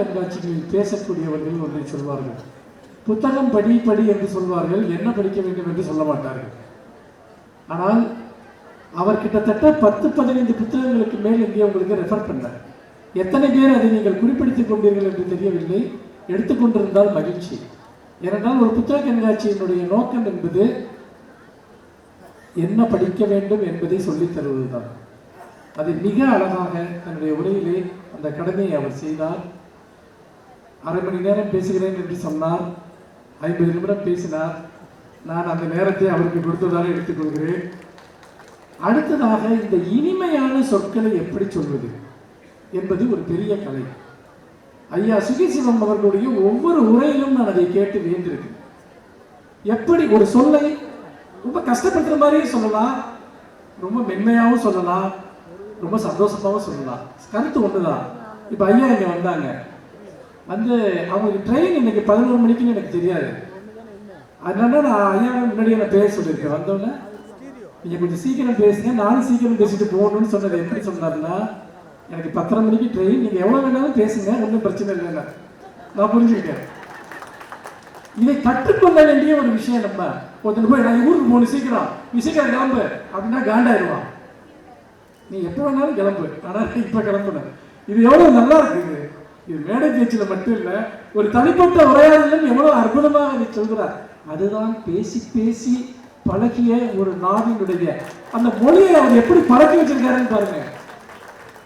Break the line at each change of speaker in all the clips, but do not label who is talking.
கண்காட்சிகளில் பேசக்கூடியவர்கள் ஒன்றை சொல்வார்கள், புத்தகம் படி படி என்று சொல்வார்கள், என்ன படிக்க வேண்டும் என்று சொல்ல மாட்டார்கள். ஆனால் அவர் கிட்டத்தட்ட 10-15 புத்தகங்களுக்கு மேல் இங்கே உங்களுக்கு ரெஃபர் பண்ணார். எத்தனை பேர் அதை நீங்கள் குறிப்பிடுத்திக் கொண்டீர்கள் என்று தெரியவில்லை. எடுத்துக்கொண்டிருந்தால் மகிழ்ச்சி. ஏனென்றால் ஒரு புத்தக கண்காட்சியினுடைய நோக்கம் என்பது என்ன படிக்க வேண்டும் என்பதை சொல்லித் தருவதுதான். அதை மிக அழகாக தன்னுடைய உரையிலே அந்த கடமையை அவர் செய்தார். 1/2 மணி நேரம் பேசுகிறேன் என்று சொன்னார். 50 நிமிடம் பேசினார். நான் அந்த நேரத்தை அவருக்கு கொடுத்ததாக எடுத்துக்கொள்கிறேன். அடுத்ததாக இந்த இனிமையான சொற்களை எப்படி சொல்வது என்பது ஒரு பெரிய கலை. ஐயா சுகிசிவம் அவர்களுடைய ஒவ்வொரு உரையிலும் நான் அதை கேட்டு வேண்டியிருக்கேன். எப்படி ஒரு சொல்லை ரொம்ப கஷ்டப்படுற மாதிரியும் சொல்லலாம், ரொம்ப மென்மையாகவும் சொல்லலாம், ரொம்ப சந்தோஷமாகவும் சொல்லலாம். கருத்து ஒன்றுதான். இப்போ ஐயா இங்கே வந்தாங்க, வந்து அவங்களுக்கு ட்ரெயின் இன்னைக்கு 11 மணிக்குன்னு எனக்கு தெரியாது. அதனால நான் ஐயா முன்னாடியே நான் பேச சொல்லியிருக்கேன். வந்தோடனே நீங்கள் கொஞ்சம் சீக்கிரம் பேசுங்க, நானும் சீக்கிரம் பேசிட்டு போகணும்னு சொன்னது. எப்படி சொன்னார்னா, எனக்கு 10:30 மணிக்கு ட்ரெயின், நீங்கள் எவ்வளோ வேணாலும் பேசுங்க, ஒன்றும் பிரச்சனை இல்லைன்னா நான் புரிஞ்சுக்கிட்டேன். இதை கற்றுக்கொள்ள வேண்டிய ஒரு விஷயம். நம்ம ஒருத்தர் போய் நான் ஊருக்கு போகணும், சீக்கிரம் நீ சீக்கிரம் கிளம்பு அப்படின்னா காண்டாயிடுவான். நீ எப்போ வேணாலும் கிளம்பு, ஆனால் இப்போ கிளம்புன. இது எவ்வளோ நல்லா இருக்குது. இது மேடை பேச்சில் மட்டும் இல்லை, ஒரு தனிப்பட்ட உரையாடலும் எவ்வளோ அற்புதமாக அதை சொல்கிறார். அதுதான் பேசி பேசி பழகிய ஒரு நாவினுடைய அந்த மொழியை அவர் எப்படி பழக்கி வச்சிருக்காருன்னு பாருங்க.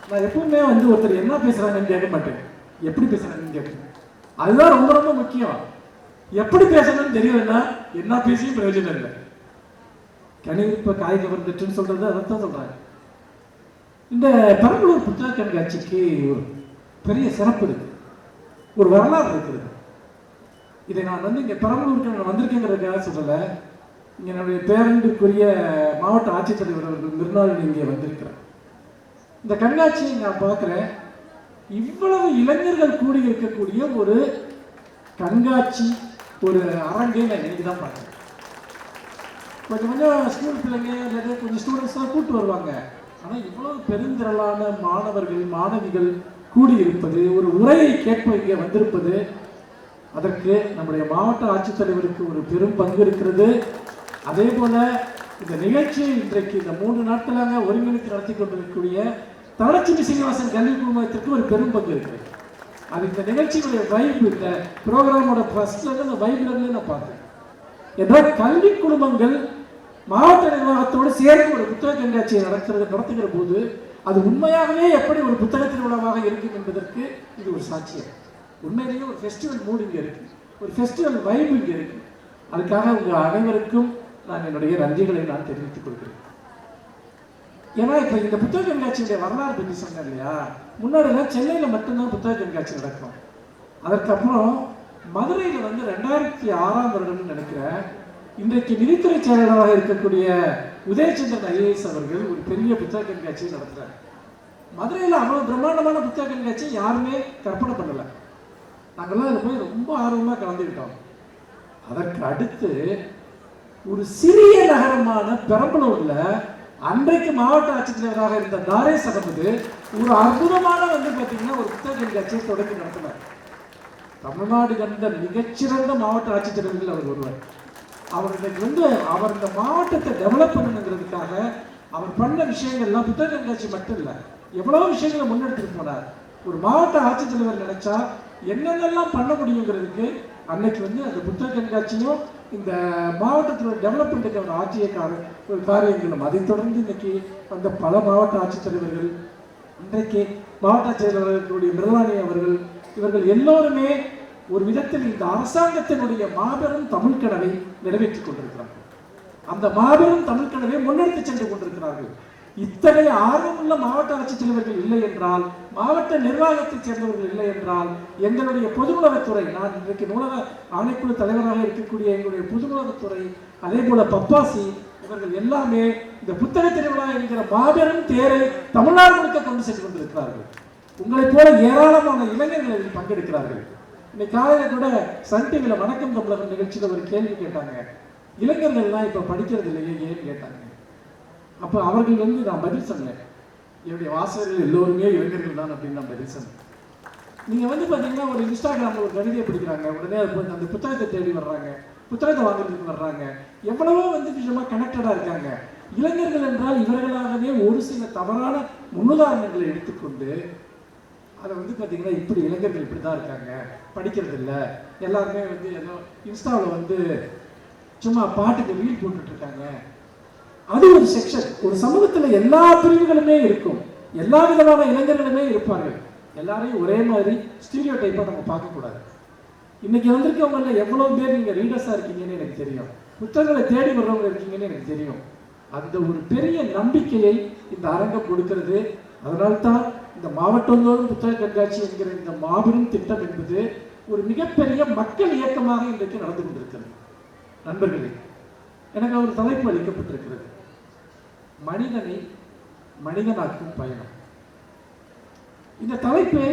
நான் எப்பவுமே வந்து ஒருத்தர் என்ன பேசுறாங்கன்னு கேட்க மாட்டேன், எப்படி பேசுறாங்கன்னு கேட்பேன். அதுதான் ரொம்ப ரொம்ப முக்கியம். எப்படி பேசணும்னு தெரியலன்னா என்ன பேசியும் பிரயோஜனம் இல்லை. கணிப்ப காய் கவர்ந்துட்டுன்னு சொல்றது அதைத்தான் சொல்றாங்க. இந்த பெரம்பலூர் புத்தக கண்காட்சிக்கு ஒரு பெரிய சிறப்பு இருக்கு, ஒரு வரலாறு இருக்கிறது. இதை நான் வந்து இங்கே பெரம்பலூருக்கு நான் வந்திருக்கேங்கிறதுக்காக சொல்லலை. இங்கே என்னுடைய பேரண்டுக்குரிய மாவட்ட ஆட்சித்தலைவர் அவர்கள் மிருநாளினி இங்கே வந்திருக்கிறார். இந்த கண்காட்சியை நான் பார்க்குறேன். இவ்வளவு இளைஞர்கள் கூடி இருக்கக்கூடிய ஒரு கண்காட்சி, ஒரு அரங்கை நான் இன்னைக்கு தான் பார்க்குறேன். கொஞ்சம் கொஞ்சம் ஸ்கூல் பிள்ளைங்க இல்லை கொஞ்சம் ஸ்டூடெண்ட்ஸ் தான் கூப்பிட்டு வருவாங்க. ஆனால் இவ்வளவு பெருந்திரளான மாணவர்கள் மாணவிகள் கூடியிருப்பது, ஒரு உரையை கேட்ப இங்கே வந்திருப்பது, அதற்கு நம்முடைய மாவட்ட ஆட்சித்தலைவருக்கு ஒரு பெரும் பங்கு இருக்கிறது. அதே போல இந்த நிகழ்ச்சியை இன்றைக்கு இந்த 3 நாட்களாக ஒருங்கிணைத்து நடத்தி கொண்டிருக்கக்கூடிய தனலட்சுமி சீனிவாசன் கல்வி குழுமத்திற்கு ஒரு பெரும் பங்கு இருக்கிறது. அது இந்த நிகழ்ச்சியுடைய வைப், இந்த ப்ரோக்ராமோட ஃபர்ஸ்ட்லேருந்து அந்த வைப்லேருந்து நான் பார்த்தேன். என்றால் கல்வி குழுமங்கள் மாவட்ட நிர்வாகத்தோடு சேர்ந்து ஒரு புத்தக கண்காட்சியை நடத்துகிற போது அது உண்மையாகவே எப்படி ஒரு புத்தக திருவிழாவாக இருக்கும் என்பதற்கு இது ஒரு சாட்சியம். உண்மையிலேயே ஒரு ஃபெஸ்டிவல் மூட் இங்கே இருக்கு, ஒரு ஃபெஸ்டிவல் வைப் இங்கே இருக்கு. அதுக்காக உங்கள் அனைவருக்கும் நான் என்னுடைய நன்றிகளை நான் தெரிவித்துக் கொள்கிறேன். ஏன்னா இப்போ இந்த புத்தக கண்காட்சியுடைய வரலாறு பற்றி சொன்னேன் இல்லையா, முன்னாடிலாம் சென்னையில் மட்டும்தான் புத்தக கண்காட்சி நடக்கும். அதற்கப்புறம் மதுரையில் வந்து 2006ஆம் வருடம்னு நினைக்கிறேன், இன்றைக்கு நிதித்துறை செயலாளராக இருக்கக்கூடிய உதயச்சந்திரன் ஐஏஎஸ் அவர்கள் ஒரு பெரிய புத்தக கண்காட்சியை நடத்துகிறார். மதுரையில் அவ்வளோ பிரம்மாண்டமான புத்தக கண்காட்சி யாருமே கற்பனை பண்ணலை. நாங்கள்லாம் அதில் போய் ரொம்ப ஆர்வமாக கலந்துக்கிட்டோம். அதற்கு அடுத்து ஒரு சிறிய நகரமான பெரம்பலூரில் அன்றைக்கு மாவட்ட ஆட்சித்தலைவராக இருந்த தாரேஸ் அகமது ஒரு அற்புதமான வந்து பார்த்தீங்கன்னா ஒரு புத்தக கண்காட்சியை தொடங்கி நடத்தினார். தமிழ்நாடு கண்ட மிகச்சிறந்த மாவட்ட ஆட்சித்தலைவர்கள் அவர் ஒருவர். அவர் இன்னைக்கு வந்து அவர் இந்த மாவட்டத்தை டெவலப் பண்ணணுங்கிறதுக்காக அவர் பண்ண விஷயங்கள்லாம் புத்தக கண்காட்சி மட்டும் இல்லை, எவ்வளோ விஷயங்களை முன்னெடுத்துட்டு போனார். ஒரு மாவட்ட ஆட்சித்தலைவர் நினைச்சா என்னென்னலாம் பண்ண முடியுங்கிறதுக்கு அன்னைக்கு வந்து அந்த புத்தக கண்காட்சியும் இந்த மாவட்டத்தில் டெவலப்மெண்ட்டுக்கு அவர் ஆற்றிய ஒரு காரியங்களும், அதை தொடர்ந்து இன்னைக்கு அந்த பல மாவட்ட ஆட்சித்தலைவர்கள், இன்றைக்கு மாவட்ட ஆட்சித்தலைவர்களுடைய மிருநாளினி அவர்கள், இவர்கள் எல்லோருமே ஒரு விதத்தில் இந்த அரசாங்கத்தினுடைய மாபெரும் தமிழ் கனவை நிறைவேற்றிக் கொண்டிருக்கிறார்கள். அந்த மாபெரும் தமிழ் கனவை முன்னெடுத்து சென்று கொண்டிருக்கிறார்கள். இத்தகைய ஆர்வமுள்ள மாவட்ட ஆட்சித்தலைவர்கள் இல்லை என்றால், மாவட்ட நிர்வாகத்தைச் சேர்ந்தவர்கள் இல்லை என்றால், எங்களுடைய பொதுநூலகத்துறை, நான் இன்றைக்கு நூலக ஆணைக்குழு தலைவராக இருக்கக்கூடிய எங்களுடைய பொதுநூலகத்துறை, அதே போல பப்பாசி, இவர்கள் எல்லாமே இந்த புத்தக திருவிழா என்கிற மாபெரும் தேரை தமிழ்நாடு முழுக்க கொண்டு சென்று கொண்டிருக்கிறார்கள். உங்களைப் போல ஏராளமான இளைஞர்கள் இதில் பங்கெடுக்கிறார்கள். இன்னைக்கு காலையில் கூட சன் டிவியில் வணக்கம் தமிழகம் நிகழ்ச்சியில் ஒரு கேள்வி கேட்டாங்க, இளைஞர்கள்லாம் இப்போ படிக்கிறது இல்லையே ஏன்னு கேட்டாங்க. அப்போ அவர்கள் வந்து நான் பதில் சொன்னேன், என்னுடைய வாசகர்கள் எல்லோருமே இளைஞர்கள் தான் அப்படின்னு நான் பதில் சொன்னேன். நீங்கள் வந்து பார்த்தீங்கன்னா ஒரு இன்ஸ்டாகிராமில் ஒரு கவிதையை பிடிக்கிறாங்க, உடனே அந்த புத்தகத்தை தேடி வர்றாங்க, புத்தகத்தை வாங்குறதுக்கு வர்றாங்க. எவ்வளவோ வந்து விஷயமாக கனெக்டடாக இருக்காங்க. இளைஞர்கள் என்றால் இவர்களாகவே ஒரு சில தவறான முன்னுதாரணங்களை எடுத்துக்கொண்டு அதை வந்து பார்த்தீங்கன்னா இப்படி இளைஞர்கள் இப்படி தான் இருக்காங்க, படிக்கிறது இல்லை, எல்லாருமே வந்து ஏதோ இன்ஸ்டாவில் வந்து சும்மா பாட்டுக்கு ரீல் போட்டுட்ருக்காங்க. அது ஒரு செக்ஷன். ஒரு சமூகத்தில் எல்லா பிரிவுகளுமே இருக்கும், எல்லா விதமான இளைஞர்களுமே இருப்பார்கள். எல்லாரையும் ஒரே மாதிரி ஸ்டீரியோ டைப்பாக நம்ம பார்க்கக்கூடாது. இன்னைக்கு வந்திருக்கவங்கள எவ்வளோ பேர் நீங்கள் ரீடர்ஸாக இருக்கீங்கன்னு எனக்கு தெரியும், புத்தகங்களை தேடி வர்றவங்க இருக்கீங்கன்னு எனக்கு தெரியும். அந்த ஒரு பெரிய நம்பிக்கையை இந்த அரங்கம் கொடுக்கிறது. அதனால்தான் இந்த மாவட்டந்தோறும் புத்தக கண்காட்சி என்கிற இந்த மாபெரும் திட்டம் என்பது ஒரு மிகப்பெரிய மக்கள் இயக்கமாக இன்றைக்கு நடந்து கொண்டிருக்கிறது. நண்பர்களே, எனக்கு ஒரு தலைப்பு அளிக்கப்பட்டிருக்கிறது, மனிதனை மனிதனாக்கும் பயணம். இந்த தலைப்பை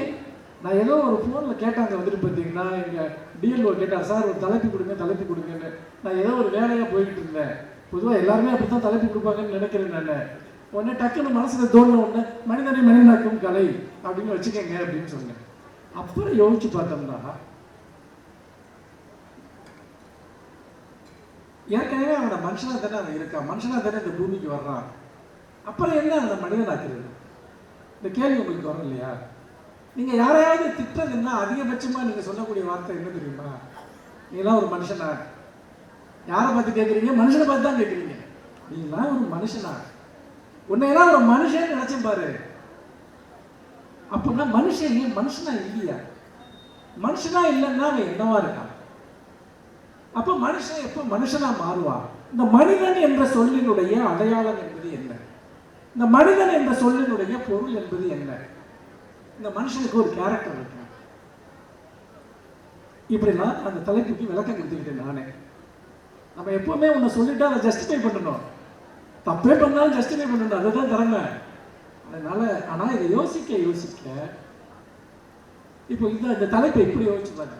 நான் ஏதோ ஒரு ஃபோனில் கேட்டாங்க, வந்துட்டு பார்த்தீங்கன்னா எங்கள் டிஎல்ஓ கேட்டார், சார் ஒரு தலைப்பு கொடுங்கன்னு. நான் ஏதோ ஒரு வேலையாக போய்கிட்டு இருந்தேன். பொதுவாக எல்லாருமே அப்படி தான் தலைப்பு கொடுப்பாங்கன்னு நினைக்கிறேன். நான் உடனே டக்குன்னு மனசில் தோணுன உடனே மனிதனை மனிதனாக்கும் கலை அப்படின்னு வச்சுக்கோங்க அப்படின்னு சொன்னேன். அப்புறம் யோசிச்சு பார்த்தோம்னா ஏற்கனவே அவனை மனுஷனாக தானே அவன் இருக்கான், மனுஷனாக தானே இந்த பூமிக்கு வர்றான். அப்புறம் என்ன அவனை மனிதனாக்குறது? இந்த கேள்வி உங்களுக்கு வரும் இல்லையா? நீங்கள் யாரையாவது திட்டதுன்னா அதிகபட்சமாக நீங்கள் சொல்லக்கூடிய வார்த்தை என்ன தெரியுமா? நீலாம் ஒரு மனுஷனா? யாரை பார்த்து கேட்குறீங்க? மனுஷனை பார்த்து தான் கேட்குறீங்க. நீங்களாம் ஒரு மனுஷனா? உன்னையெல்லாம் ஒரு மனுஷன் நினைச்சேன் பாரு. அப்படின்னா மனுஷன் மனுஷனா இல்லையா? மனுஷனா இல்லைன்னா அவன் என்னவா இருக்கான்? அப்போ மனுஷன் எப்போ மனுஷனா மாறுவான்? இந்த மனிதன் என்ற சொல்லினுடைய அடையாளம் என்பது என்ன? இந்த மனிதன் என்ற சொல்லினுடைய பொருள் என்பது என்ன? இந்த மனுஷனுக்கு ஒரு கேரக்டர் இருக்கு. இப்படிலாம் அந்த தலைப்புக்கு விளக்கம் கொடுத்துக்கிட்டேன் நானே. நம்ம எப்பவுமே ஒன்று சொல்லிட்டு அதை ஜஸ்டிஃபை பண்ணணும், தப்பே பண்ணாலும் ஜஸ்டிஃபை பண்ணணும், அதுதான் திறமை. அதனால ஆனால் இதை யோசிக்க இப்போ இந்த தலைப்பை இப்படி யோசிச்சுப்பாங்க.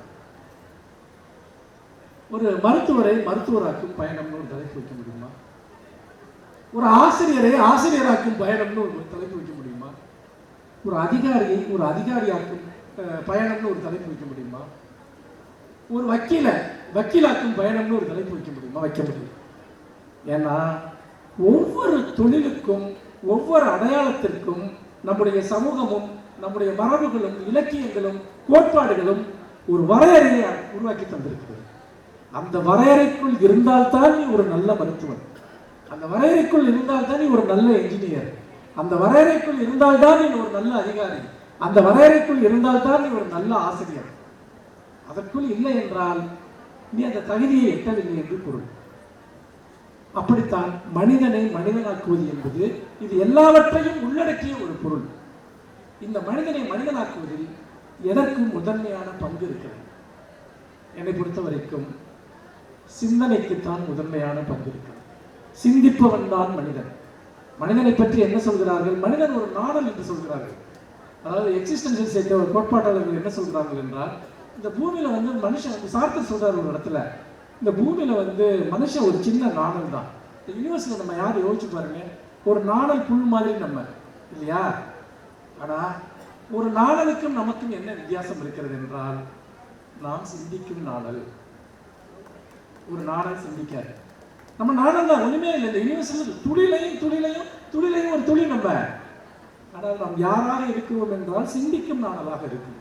ஒரு மருத்துவரை மருத்துவராக்கும் பயணம்னு ஒரு தலைப்பு வைக்க முடியுமா? ஒரு ஆசிரியரை ஆசிரியராக்கும் பயணம்னு ஒரு தலைப்பு வைக்க முடியுமா? ஒரு அதிகாரியை ஒரு அதிகாரியாக்கும் பயணம்னு ஒரு தலைப்பு வைக்க முடியுமா? ஒரு வக்கீலாக்கும் பயணம்னு ஒரு தலைப்பு வைக்க முடியுமா? வைக்க முடியும். ஏன்னா ஒவ்வொரு தொழிலுக்கும் ஒவ்வொரு அடையாளத்திற்கும் நம்முடைய சமூகமும் நம்முடைய மரபுகளும் இலக்கியங்களும் கோட்பாடுகளும் ஒரு வரையறையை உருவாக்கி தந்திருக்கிறது. அந்த வரையறைக்குள் இருந்தால்தான் நீ ஒரு நல்ல மருத்துவன், அந்த வரையறைக்குள் இருந்தால்தான் நீ ஒரு நல்ல என்ஜினியர், அந்த வரையறைக்குள் இருந்தால்தான் நீ ஒரு நல்ல அதிகாரி, அந்த வரையறைக்குள் இருந்தால்தான் நீ ஒரு நல்ல ஆசிரியர். அதற்குள் இல்லை என்றால் நீ அந்த தகுதியை எட்டவில்லை என்று பொருள். அப்படித்தான் மனிதனை மனிதனாக்குவது என்பது இது எல்லாவற்றையும் உள்ளடக்கிய ஒரு பொருள். இந்த மனிதனை மனிதனாக்குவதில் எதற்கும் முதன்மையான பங்கு இருக்கிறது. என்னை பொறுத்த வரைக்கும் சிந்தனைக்குத்தான் முதன்மையான பங்கு இருக்கிறது. சிந்திப்பவன் தான் மனிதன். மனிதனை பற்றி என்ன சொல்கிறார்கள்? மனிதன் ஒரு நாடல் என்று சொல்கிறார்கள். அதாவது எக்ஸிஸ்டன்ஷியல் சேர்த்த ஒரு கோட்பாட்டாளர்கள் என்ன சொல்கிறார்கள் என்றால், இந்த பூமியில வந்து மனுஷன் வந்து சார்த்தர் சொல்றாரு ஒரு இடத்துல, இந்த பூமியில வந்து மனுஷன் ஒரு சின்ன நாணல் தான். இந்த யூனிவர்ஸ்ல நம்ம யார் யோசிச்சு பாருங்க, ஒரு நாணல் புல் மாதிரி நம்ம இல்லையா? ஆனா ஒரு நாணலுக்கும் நமக்கும் என்ன வித்தியாசம் இருக்கிறது என்றால், நாம் சிந்திக்கும் நாணல், ஒரு நாணல் சிந்திக்காது. நம்ம நாணல் தான், ஒண்ணுமே இல்லை. இந்த யூனிவர்ஸ்ல துளிலையும் ஒரு துளி நம்ம. ஆனால் நாம் யாராக இருக்கிறோம் என்றால் சிந்திக்கும் நாணலாக இருக்கும்.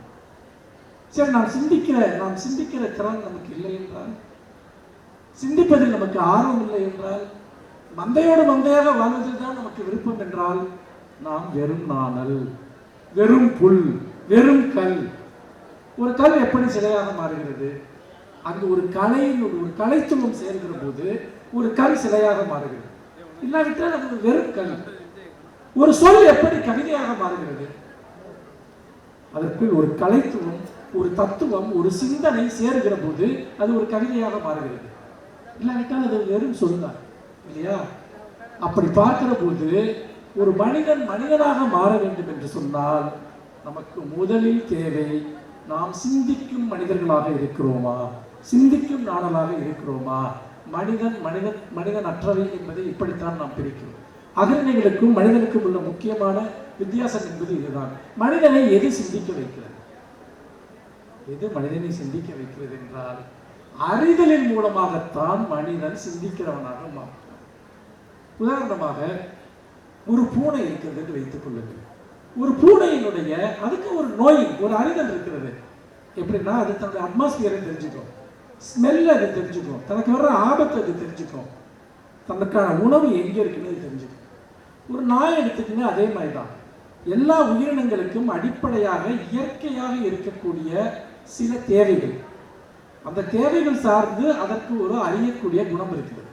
சரி, நாம் சிந்திக்கிற திறன் நமக்கு இல்லை என்றால், சிந்திப்பதில் நமக்கு ஆர்வம் இல்லை என்றால், மந்தையோடு மந்தையாக வாழ்வதில் தான் நமக்கு விருப்பம் என்றால், நாம் வெறும் நாணல், வெறும் புல், வெறும் கல். ஒரு கல் எப்படி சிலையாக மாறுகிறது? அங்கு ஒரு கலைத்துவம் சேர்கிற போது ஒரு கல் சிலையாக மாறுகிறது. இல்லாவிட்டால் அது வெறும் கல். ஒரு சொல் எப்படி கவிதையாக மாறுகிறது? அதற்குள் ஒரு கலைத்துவம், ஒரு தத்துவம், ஒரு சிந்தனை சேர்கிற போது அது ஒரு கவிதையாக மாறுகிறது. இல்லாவிட்டால் அது வெறும் சொல்தான் இல்லையா? அப்படி பார்க்கிற போது ஒரு மனிதன் மனிதனாக மாற வேண்டும் என்று சொன்னால் நமக்கு முதலில் தேவை, நாம் சிந்திக்கும் மனிதர்களாக இருக்கிறோமா, சிந்திக்கும் நாணலாக இருக்கிறோமா? மனிதன் அற்றவை என்பதை இப்படித்தான் நாம் பிரிக்கிறோம். அகநிலைகளுக்கும் மனிதனுக்கும் உள்ள முக்கியமான வித்தியாசம் என்பது இதுதான். மனிதனை எது சிந்திக்க வைக்கிறது? எது மனிதனை சிந்திக்க வைக்கிறது என்றால் அறிதலின் மூலமாகத்தான் மனிதன் சிந்திக்கிறவனாக மாறும். உதாரணமாக ஒரு பூனை இருக்கிறது என்று வைத்துக் கொள்ளுங்கள். ஒரு பூனையினுடைய அதுக்கு ஒரு நோய், ஒரு அறிதல் இருக்கிறது. எப்படின்னா அது தன்னுடைய அட்மாஸ்பியரை தெரிஞ்சுக்கும், ஸ்மெல்ல அது தெரிஞ்சுக்கும், தனக்கு வர்ற ஆபத்தை அது தெரிஞ்சுக்கும், தனக்கான உணவு எங்கே இருக்குன்னு தெரிஞ்சுக்கும். ஒரு நாய் எடுத்துக்கிங்க, அதே மாதிரி தான். எல்லா உயிரினங்களுக்கும் அடிப்படையாக இயற்கையாக இருக்கக்கூடிய சில தேவைகள், அந்த தேவைகள் சார்ந்து அதற்கு ஒரு அறியக்கூடிய குணம் இருக்கிறது.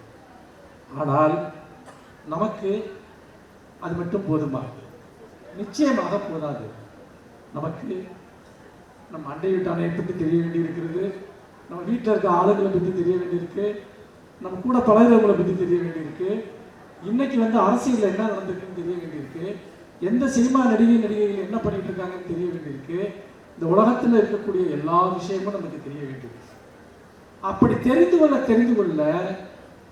ஆனால் நமக்கு அது மட்டும் போதுமா? நிச்சயமாக போதாது. நமக்கு நம்ம அண்டை வீட்டானை பற்றி தெரிய வேண்டியிருக்கிறது, நம்ம வீட்டில் இருக்க ஆளுங்களை பற்றி தெரிய வேண்டியிருக்கு, நம்ம கூட பழகிறவங்களை பற்றி தெரிய வேண்டியிருக்கு, இன்னைக்கு அரசியலில் என்ன நடந்திருக்குன்னு தெரிய வேண்டியிருக்கு, எந்த சினிமா நடிகைகள் என்ன பண்ணிட்டு இருக்காங்கன்னு தெரிய வேண்டியிருக்கு, இந்த உலகத்தில் இருக்கக்கூடிய எல்லா விஷயமும் நமக்கு தெரிய வேண்டியிருக்கு. அப்படி தெரிந்து கொள்ள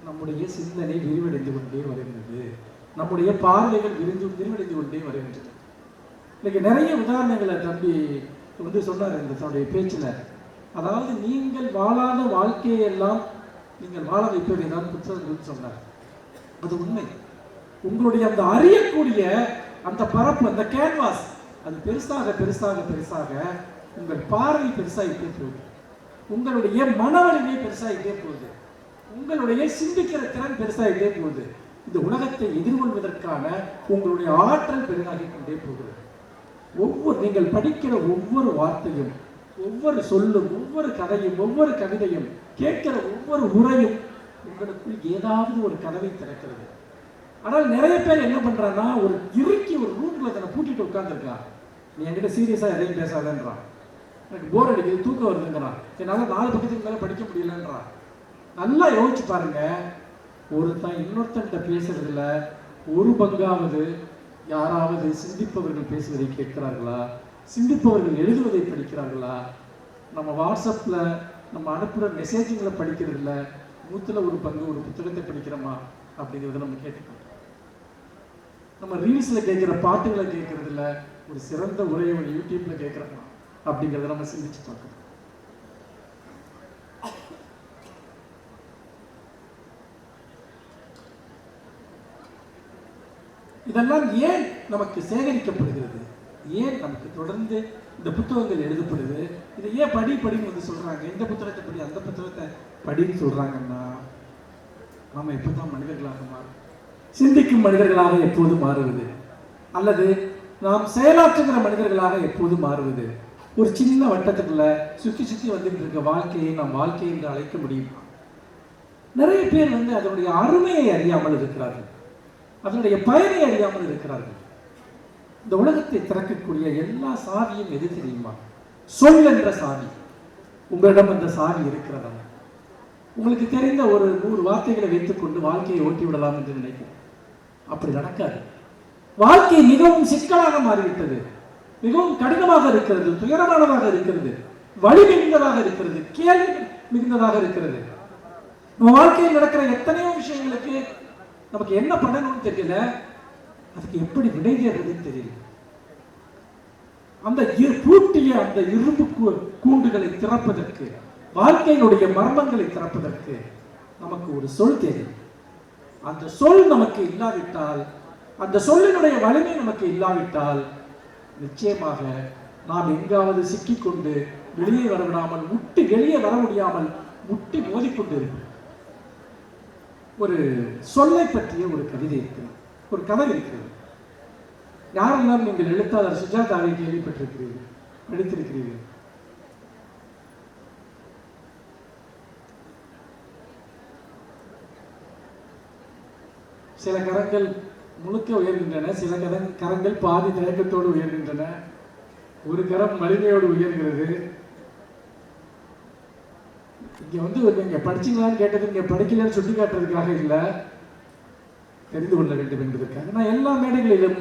நம்முடைய சிந்தனை விரிவடைந்து கொண்டே வருகிறது, நம்முடைய பார்வைகள் விரிவடைந்து கொண்டே வருகின்றது. இன்னைக்கு நிறைய உதாரணங்களை தம்பி சொன்னார் இந்த தன்னுடைய பேச்சில். அதாவது நீங்கள் வாழாத வாழ்க்கையெல்லாம் நீங்கள் வாழ வைப்பதை தான் புத்தகங்கள் சொன்னார். அது உண்மை. உங்களுடைய அந்த அறியக்கூடிய அந்த பரப்பு, அந்த கேன்வாஸ், அது பெருசாக பெருசாக பெருசாக உங்கள் பார்வை பெருசாகிட்டே போகுது, உங்களுடைய மன வலிமை பெருசாகிட்டே போகுது, உங்களுடைய சிந்திக்கிற திறன் பெருசாகிட்டே போகுது. இந்த உலகத்தை எதிர்கொள்வதற்கான உங்களுடைய ஆற்றல் பெரிதாகிக் கொண்டே போகுது. நீங்கள் படிக்கிற ஒவ்வொரு வார்த்தையும், ஒவ்வொரு சொல்லும், ஒவ்வொரு கதையும், ஒவ்வொரு கவிதையும், கேட்கிற ஒவ்வொரு உரையும் உங்களுக்குள் ஏதாவது ஒரு கதவை திறக்கிறது. ஆனால் நிறைய பேர் என்ன பண்றான்னா, ஒரு ரூம்ல தன்னை பூட்டிட்டு உட்கார்ந்துருக்கான். நீ என்கிட்ட சீரியஸா எதையும் பேசாதன்றான், எனக்கு போர் அடிக்குது, தூக்கம் வருதுங்கிறான், என்னால் 4 பக்கத்துக்கு மேலே படிக்க முடியலன்றான். நல்லா யோசிச்சு பாருங்க, ஒருத்தன் இன்னொருத்தன்கிட்ட பேசுறதுல ஒரு பங்காவது யாராவது சிந்திப்பவர்கள் பேசுவதை கேட்கிறார்களா, சிந்திப்பவர்கள் எழுதுவதை படிக்கிறார்களா? நம்ம வாட்ஸ்அப்பில் நம்ம அனுப்புகிற மெசேஜுங்களை படிக்கிறதுல 100ல் 1 பங்கு ஒரு புத்தகத்தை படிக்கிறோமா அப்படிங்கிறத நம்ம கேட்டுக்கணும். நம்ம ரீல்ஸில் கேட்குற பாட்டுகளை கேட்கறதுல ஒரு சிறந்த உரையை ஒரு யூடியூப்ல கேட்குறோமா அப்படிங்கிறத நம்ம சிந்திச்சு பார்க்கணும். இதெல்லாம் ஏன் நமக்கு சேகரிக்கப்படுகிறது, ஏன் நமக்கு தொடர்ந்து இந்த புத்தகங்கள் எழுதப்படுது, இதை ஏன் படின்னு சொல்றாங்க, இந்த புத்தகத்தை படி அந்த புத்தகத்தை படின்னு சொல்றாங்கன்னா, நாம எப்பதான் மனிதர்களாக மாறும், சிந்திக்கும் மனிதர்களாக எப்போது மாறுவது, அல்லது நாம் செயலாற்றுகிற மனிதர்களாக எப்போது மாறுவது? ஒரு சின்ன வட்டத்துக்குள்ள சுத்தி வந்துட்டு இருக்க வாழ்க்கையை நாம் வாழ்க்கை என்று அழைக்க முடியுமா? நிறைய பேர் அதனுடைய அருமையை அறியாமல் இருக்கிறார்கள், அதனுடைய பயனை அறியாமல் இருக்கிறார்கள். இந்த உலகத்தை திறக்கக்கூடிய எல்லா சாவியும் எது தெரியுமா? சொல் என்ற சாவி. உங்களிடம் அந்த சாவி இருக்கிறதா? உங்களுக்கு தெரிந்த ஒரு 100 வார்த்தைகளை வைத்துக்கொண்டு வாழ்க்கையை ஓட்டி விடலாம் என்று நினைக்கும். அப்படி நடக்காது. வாழ்க்கை மிகவும் சிக்கலாக மாறிவிட்டது, மிகவும் கடினமாக இருக்கிறது, துயரமானதாக இருக்கிறது, வலி மிகுந்ததாக இருக்கிறது, கேள்வி மிகுந்ததாக இருக்கிறது. நம்ம வாழ்க்கையில் நடக்கிற எத்தனையோ விஷயங்களுக்கு நமக்கு என்ன பண்ணணும்னு தெரியல, அதுக்கு எப்படி விடை தேடுறதுன்னு தெரியல. அந்த பூட்டிய அந்த இரும்பு கூண்டுகளை திறப்பதற்கு, வாழ்க்கையினுடைய மர்மங்களை திறப்பதற்கு நமக்கு ஒரு சொல் தேவை. அந்த சொல் நமக்கு இல்லாவிட்டால், அந்த சொல்லினுடைய வலிமை நமக்கு இல்லாவிட்டால், நிச்சயமாக நாம் எங்காவது சிக்கிக்கொண்டு வெளியே வர விடாமல், வெளியே வர முடியாமல் முட்டி மோதிக்கொண்டு இருக்கும். ஒரு சொல்லை பற்றிய ஒரு கவிதை இருக்கிறது, ஒரு கதை இருக்கிறது. யாரெல்லாம் நீங்கள் எழுத்தாளர் சுஜாதாவை கேள்விப்பட்டிருக்கிறீர்கள், படித்திருக்கிறீர்கள்? சில கரங்கள் முழுக்க உயர்கின்றன, சில கரங்கள் பாதி தயக்கத்தோடு உயர்கின்றன, ஒரு கரம் வலிமையோடு உயர்கிறது. இங்க நீங்க படிச்சீங்களான்னு கேட்டது இங்க படிக்கலன்னு சுட்டி காட்டுறதுக்காக இல்லை, தெரிந்து கொள்ள வேண்டும் என்பதற்காக. நான் எல்லா மேடைகளிலும்